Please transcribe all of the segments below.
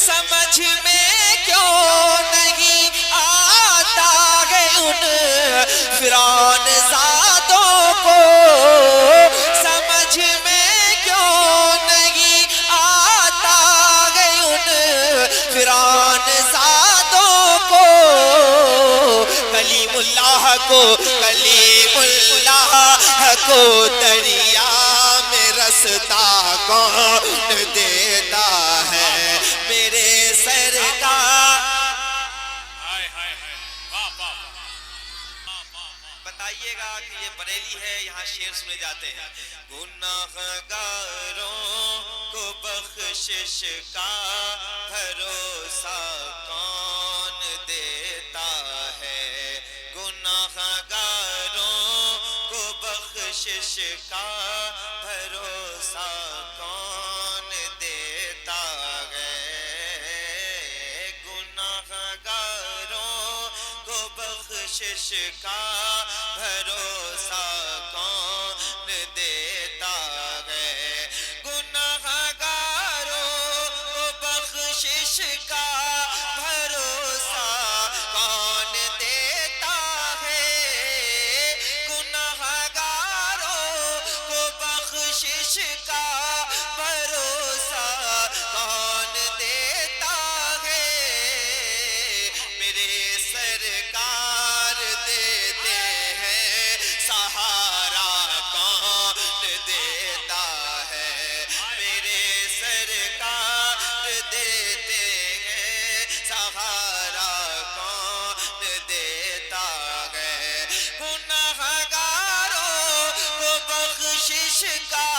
سمجھ میں کیوں نہیں آتا ہے ان فرعون زادوں کو، سمجھ میں کیوں نہیں آتا ہے ان فرعون زادوں کو، کلیم اللہ کو دریا میں رستا کون دیتا ہے میرے سرکار۔ بتائیے گا کہ یہ بریلی ہے، یہاں شعر سنے جاتے ہیں، گناہگاروں کو بخشش کا بھروسہ کون دیتا ہے، گناہگاروں کو بخشش کا بھروسہ کون دیتا ہے، گناہگاروں کو بخشش کا بھروسہ کون دیتا ہے، گناہگاروں کو بخشش کا بھروسہ کون دیتا ہے، گناہگاروں کو بخشش کا بھروسہ کون دیتا ہے، میرے سرکار دیتے ہیں سہارا کون دیتا ہے، میرے سرکار دیتے ہیں سہارا کون دیتا ہے، گناہگاروں کو بخشش کا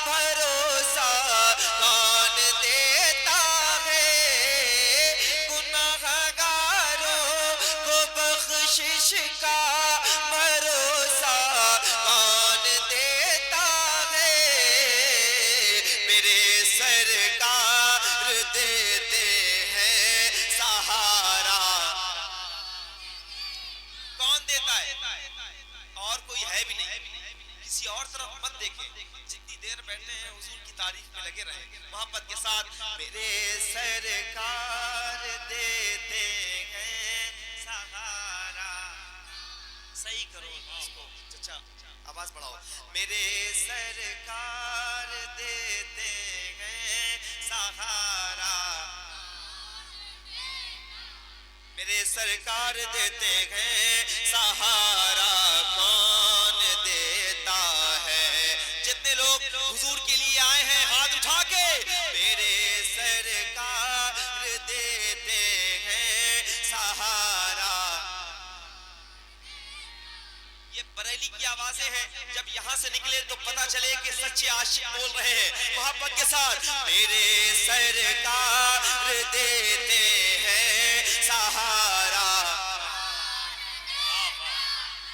بھروسہ کون دیتا ہے، گناہگاروں کو بخشش کا بھروسہ کون دیتا ہے، میرے سرکار دیتے ہیں سہارا کون دیتا ہے، اور کوئی ہے بھی نہیں، کسی اور طرف مت دیکھیں، جتنی دیر بیٹھے ہیں حضور کی تعریف میں لگے رہیں محبت کے ساتھ، میرے سرکار دیتے ہیں سہارا، صحیح کرو اس کو چچا آواز بڑھاؤ، میرے سرکار دیتے ہیں سہارا، میرے سرکار دیتے ہیں سہارا کون دیتا ہے، جتنے لوگ حضور کے لیے آئے ہیں ہاتھ اٹھا کے، میرے سرکار دیتے ہیں سہارا، یہ بریلی کی آوازیں ہیں، جب یہاں سے نکلے تو پتہ چلے کہ سچے عاشق بول رہے ہیں محبت کے ساتھ، میرے سرکار دیتے ہیں سہارا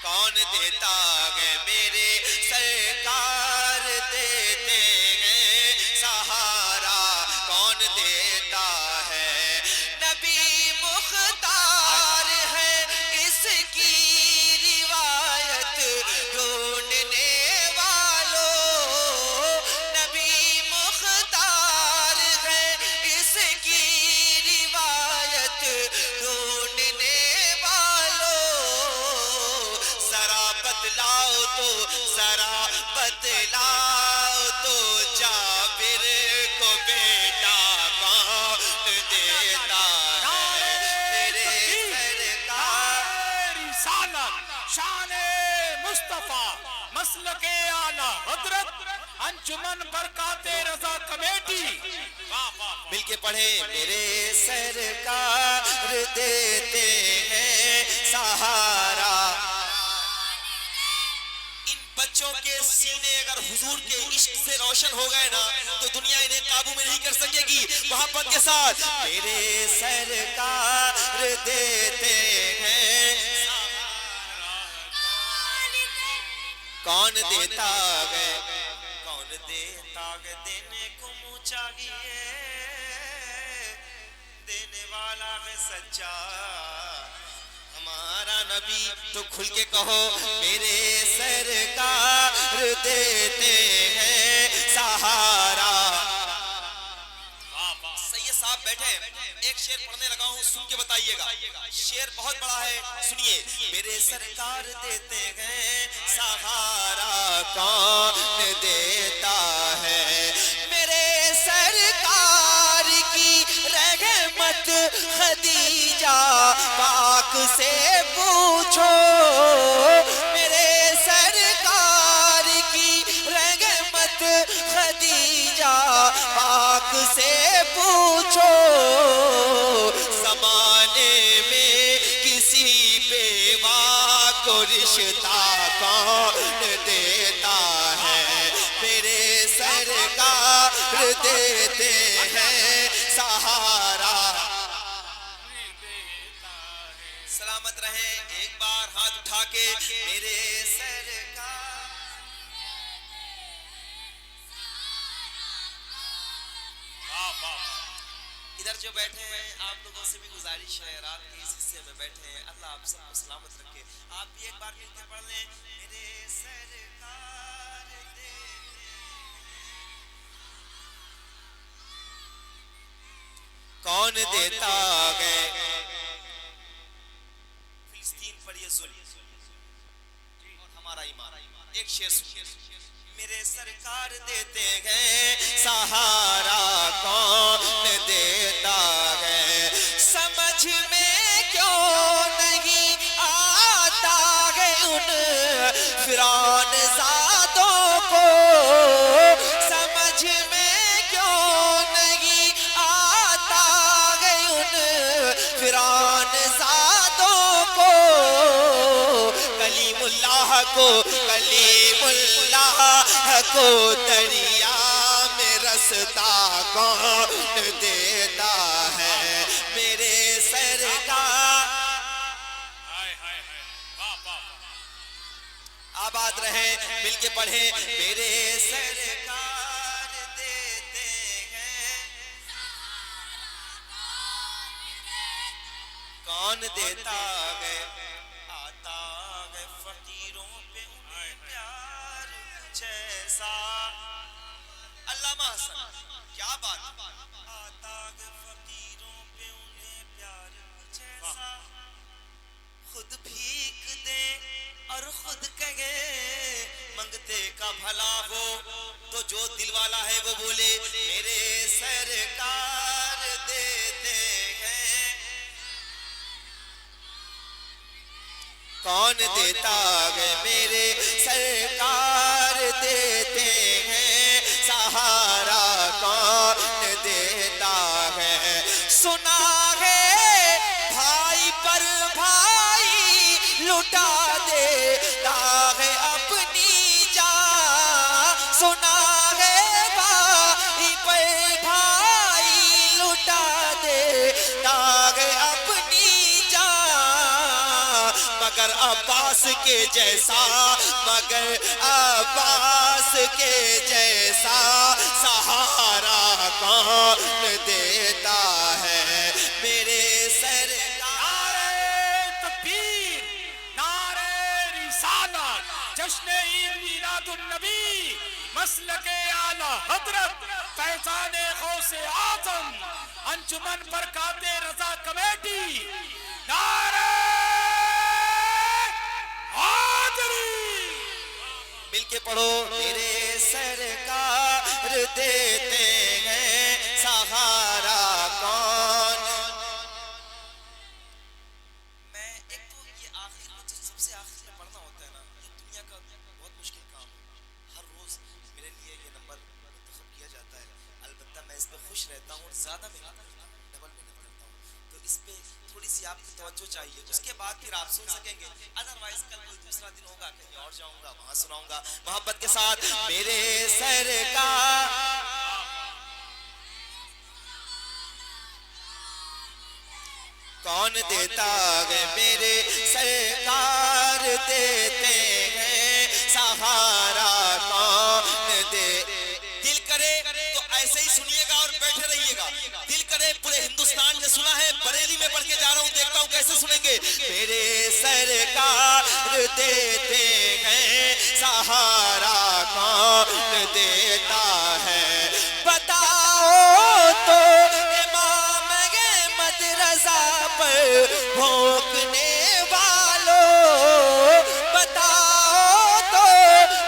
کون دیتا ہے، میرے سرکار دیتے ہیں سہارا کون دیتا ہے، نبی مختار ہے اس کی روایت ڈھونڈنے والوں، نبی مختار ہے اس کی روایت ڈھونڈنے والوں، ذرا بتلاؤ تو جابر کو بیٹا کون دیتا ہے، میرے سرکار رسالت شان مصطفیٰ مسلک اعلیٰ حضرت انجمن برکات رضا کمیٹی، مل کے پڑھیں، میرے سرکار دیتے ہیں سہارا، ان بچوں کے سینے اگر حضور کے عشق سے روشن ہو گئے نا تو دنیا انہیں قابو میں نہیں کر سکے گی، محبت کے ساتھ، میرے سرکار دیتے ہیں کون دیتا ہے، کون دیتا ہے، دینے کو منہ چاہیے، دینے والا ہے سچا ہمارا نبی، تو کھل کے کہو میرے سرکار دیتے ہیں سہارا، سید آپ بیٹھے ایک شعر پڑھنے لگا ہوں سن کے بتائیے گا شعر بہت بڑا ہے سنیے میرے سرکار دیتے ہیں سہارا کون دیتا ہے میرے سرکار کی رحمت خدیجہ پاک سے پوچھو میرے سرکار کی رحمت خدیجہ پاک سے پوچھو زمانے میں کسی بیوہ کو رشتہ کون دیتا ہے میرے سرکار دیتے ہیں سہارا سلامت رہیں ایک بار ہاتھ اٹھا کے میرے سرکار ادھر جو بیٹھے ہیں آپ لوگوں سے بھی گزارش ہے رات کے اس حصے میں بیٹھے ہیں اللہ آپ سب کو سلامت رکھے آپ بھی ایک بار مل کے پڑھ لیں میرے سرکار کون دیتا گئے فلسطین پر یہ ظلم اور ہمارا ایمان ایک شعر سنیے میرے سرکار دیتے ہیں سہارا کون دیتا ہے سمجھ میں کیوں نہیں آتا ہے ان فرعون زادوں کو سمجھ میں کیوں نہیں آتا ہے ان فرعون زادوں کو کلیم اللہ کو دریا میں رستا کون دیتا ہے میرے سرکار آباد رہے مل کے پڑھیں میرے سرکار دیتے ہیں کون دیتا ہے آتا ہے فقیروں پہ انہیں پیار جیسا علامہ حسن کیا بات آتا ہے فقیروں پہ انہیں پیار جیسا خود بھیک دے اور خود کہے منگتے کا بھلا ہو تو جو دل والا ہے وہ بولے میرے سرکار دیتے ہیں کون دیتا ہے میرے سرکار دیتے ہیں سہارا کون دیتا ہے سنا ہے بھائی پر بھائی لٹا دیتا ہے اپنی جان سنا ہے بھائی پر بھائی لٹا دیتا ہے اپنی جان مگر عباس کے جیسا مگر عباس کے جیسا سہارا کون دیتا ہے میرے سرکار تکبیر نعرہ رسالت جشن عید میلاد النبی مسلک اعلی حضرت فیضان غوث اعظم انجمن برکات رضا کمیٹی نعرہ حاضری مل کے پڑھو میرے سرکار دیتے ہیں سہارا کون میں ایک تو یہ آخر میں سب سے آخر میں پڑھنا ہوتا ہے نا یہ دنیا کا بہت مشکل کام ہے ہر روز میرے لیے یہ نمبر منتخب کیا جاتا ہے البتہ میں اس پہ خوش رہتا ہوں اور زیادہ محنت کرتا ہوں ڈبل محنت کرتا ہوں تو اس پہ تھوڑی سی آپ کی توجہ چاہیے اس کے بعد پھر آپ سن سکیں گے ادروائز کل کوئی دوسرا دن ہوگا کہیں اور جاؤں گا وہاں سناؤں گا محبت کے ساتھ میرے سرکار کون دیتا ہے میرے سرکار دیتے ہیں سہارا کون دے دل کرے تو ایسے ہی سنیے گا اور بیٹھے رہیے گا دل کرے پورے ہندوستان میں سنا ہے بریلی میں پڑھ کے جا رہا ہوں دیکھتا ہوں کیسے سنیں گے میرے سرکار دیتے ہیں سہارا کون دیتا ہے بتاؤ تو امام پر بھونکنے والوں بتاؤ تو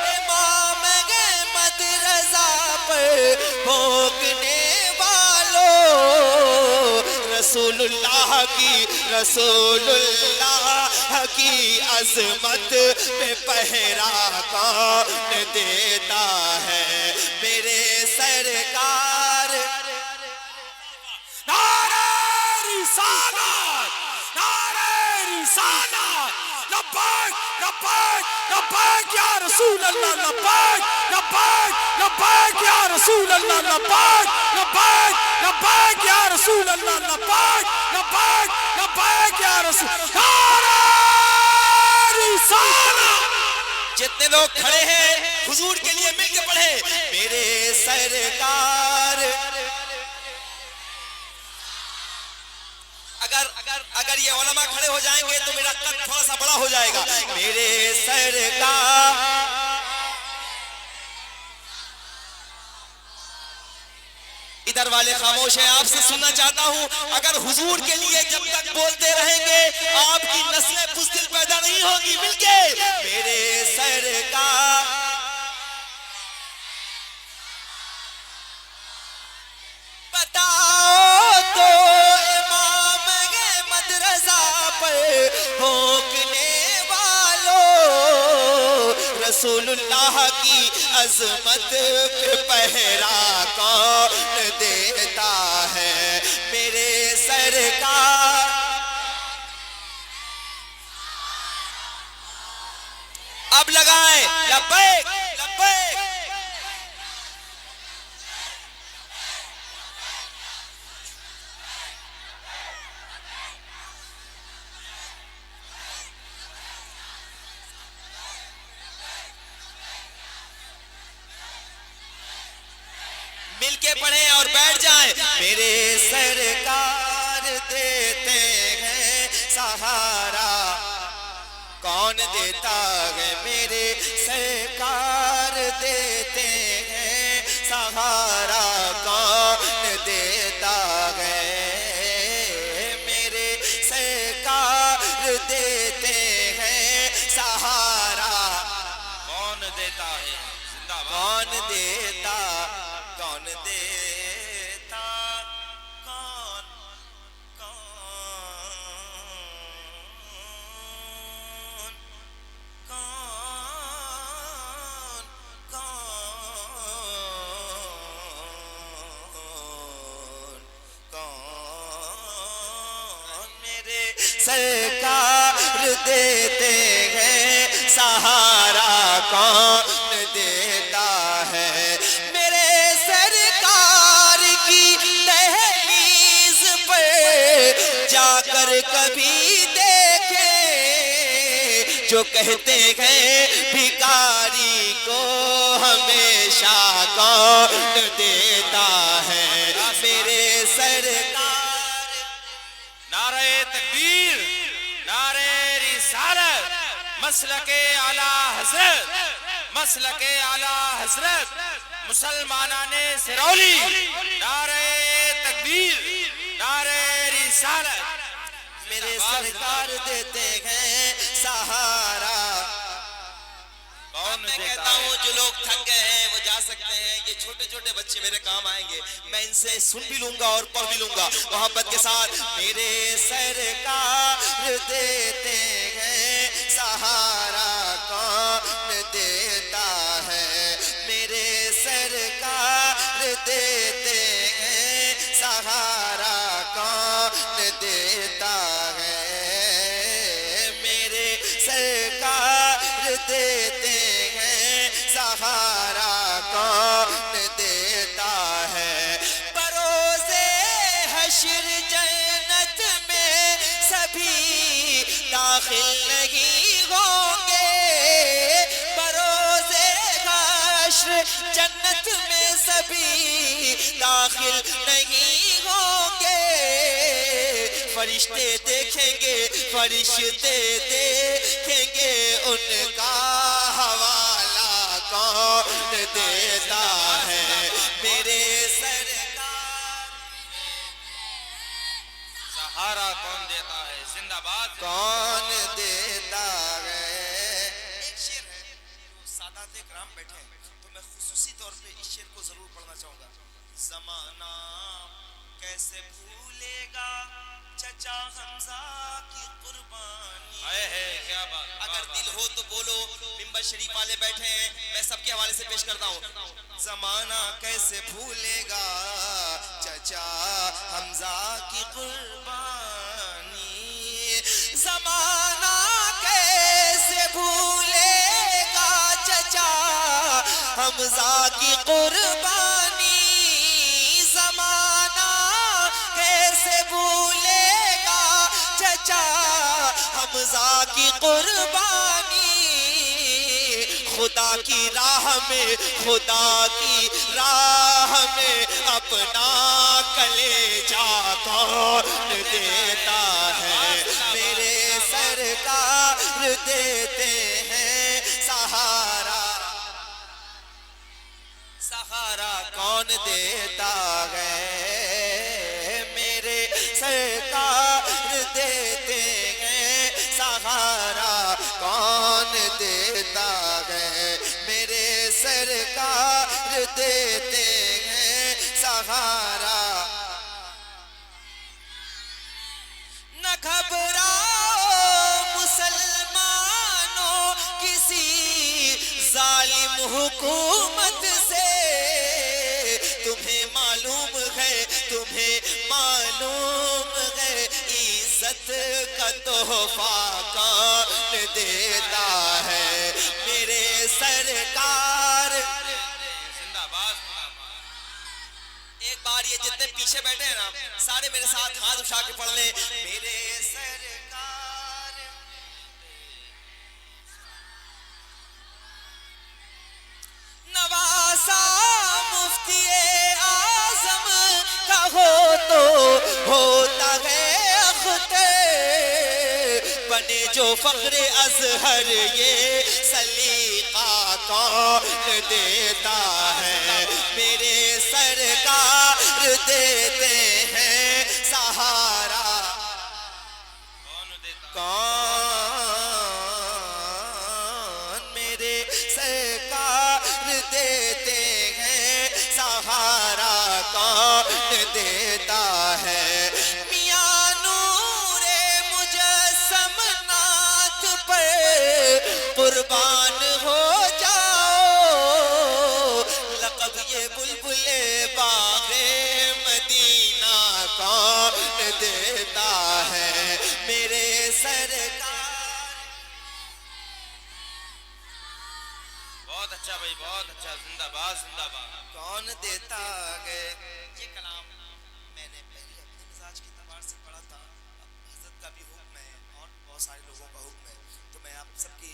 امام احمد رضا پر بھونکنے رسول اللہ کی عظمت پہ پہرا کون دیتا ہے میرے سرکار نعرہ رسالت نعرہ رسالت لبیک لبیک لبیک یا رسول اللہ لبیک لبیک لبیک یا رسول اللہ لبیک لبیک لبیک یا رسول اللہ لبیک لبیک لبیک یا رسول نعرہ رسالت جتنے لوگ کھڑے ہیں حضور کے لیے مل کے پڑھیں میرے سرکار اگر یہ علماء کھڑے ہو جائیں گے تو میرا قد تھوڑا سا بڑا ہو جائے گا میرے سرکار ادھر والے خاموش ہیں آپ سے سننا چاہتا ہوں اگر حضور کے لیے جب تک بولتے رہیں گے آپ کی نسلیں بزدل پیدا نہیں ہوگی مل کے میرے سرکار بتاؤ تو امام احمد رضا پر بھونکنے والوں رسول اللہ کی عظمت پہ پہرا کون دیتا ہے میرے سرکار اب لگائیں لبیک لبیک مل کے پڑھیں اور بیٹھ جائیں میرے سرکار دیتے ہیں سہارا کون دیتا ہے میرے سرکار دیتے ہیں سہارا کون دیتا ہے میرے سرکار دیتے ہیں سہارا کون دیتا ہے زندہ باد کون دیتا کون دیتا کون میرے سرکار دیتے ہیں سہارا کون دیتا ہے میرے سرکار کی دہلیز پر جا کر کبھی دیکھیں جو کہتے ہیں بھکاری کو ہمیشہ کون دیتا ہے میرے سرکار نعرہ تکبیر نعرہ رسالت مسلک اعلیٰ حضرت مسلک اعلیٰ حضرت مسلمانان سرولی نعرہ تکبیر نعرہ رسالت میرے سرکار دیتے ہیں سہارا میں کہتا ہوں جو لوگ تھک گئے ہیں وہ جا سکتے ہیں یہ چھوٹے چھوٹے بچے میرے کام آئیں گے میں ان سے سن بھی لوں گا اور پڑھ بھی لوں گا محبت کے ساتھ میرے سرکار دیتے ہیں سہارا کون دیتا ہے میرے سرکار دیتے ہیں سہارا کون دیتا ہے میرے سرکار دیتے ہیں سہارا کون دیتا ہے بروز حشر جنت میں سبھی داخل نہیں ہوں گے بروز حشر جنت میں سبھی داخل نہیں ہوں گے فرشتے دیکھیں گے فرشتے دیکھیں گے ان کا حوالہ کون دیتا ہے میرے سرکار سہارا کون دیتا زندہ باد کون دیتا ہے. ایک شعر ہے جو سادات کرام بیٹھے ہیں تو میں خصوصی طور پہ اس شعر کو ضرور پڑھنا چاہوں گا. زمانہ کیسے بھولے گا چچا حمزہ کی قربانی. کیا بات. اگر دل ہو تو بولو. ممبر شریف والے بیٹھے ہیں میں سب کے حوالے سے پیش کرتا ہوں. زمانہ کیسے بھولے گا چچا حمزہ کی قربانی. زمانہ کیسے بھولے گا چچا حمزہ کی قربانی. زمانہ کیسے بھولے گا چچا حمزہ کی قربانی. خدا کی راہ میں خدا کی راہ میں اپنا کلیجہ کون دیتا ہے. میرے سرکار دیتے ہیں سہارا. سہارا کون دیتا ہے. میرے سرکار دیتے ہیں سہارا کون دیتا ہے. میرے سرکار دیتے ہیں سہارا. نہ گھبراؤ مسلمانوں کسی ظالم حکومت سے. تمہیں معلوم ہے عزت کا تحفہ کون دیتا ہے. میرے سرکار زندہ باد. ایک بار یہ جتنے پیچھے بیٹھے ہیں نا سارے میرے ساتھ ہاتھ اٹھا کے پڑھ لیں. میرے سرکار نواسا مفتی اعظم کا ہو تو ہوتا ہے اختر. بنے جو فخر ازہر یہ سلیقہ کون دیتا ہے. میرے سرکار دیتے ہیں سہارا کون. میرے سرکار دیتے ہیں سہارا کون دیتا ہے. میاں نور مجسم نات پر قربان ہو جاؤ. لقب یہ بلبل باغ مدینہ کون دیتا ہے. میرے سرکار بہت اچھا بھائی بہت اچھا. زندہ باد زندہ باد. کون دیتا ہے. یہ کلام میں نے پہلے اپنے مزاج کے اعتبار سے پڑھا تھا. حضرت کا بھی حکم ہے اور بہت سارے لوگوں کا حکم ہے تو میں آپ سب کی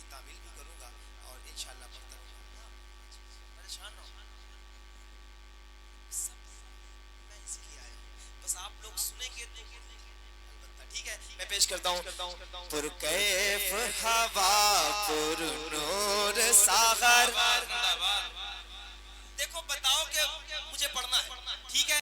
تعمیل بھی کروں گا اور انشاءاللہ پڑھتا رہوں گا. پریشان نہ ہو سب میں اس لیے آیا ہوں بس آپ لوگ سنیں گے تو البتہ ٹھیک ہے. میں پیش کرتا ہوں. پر کیف ہوا پر نور ساغر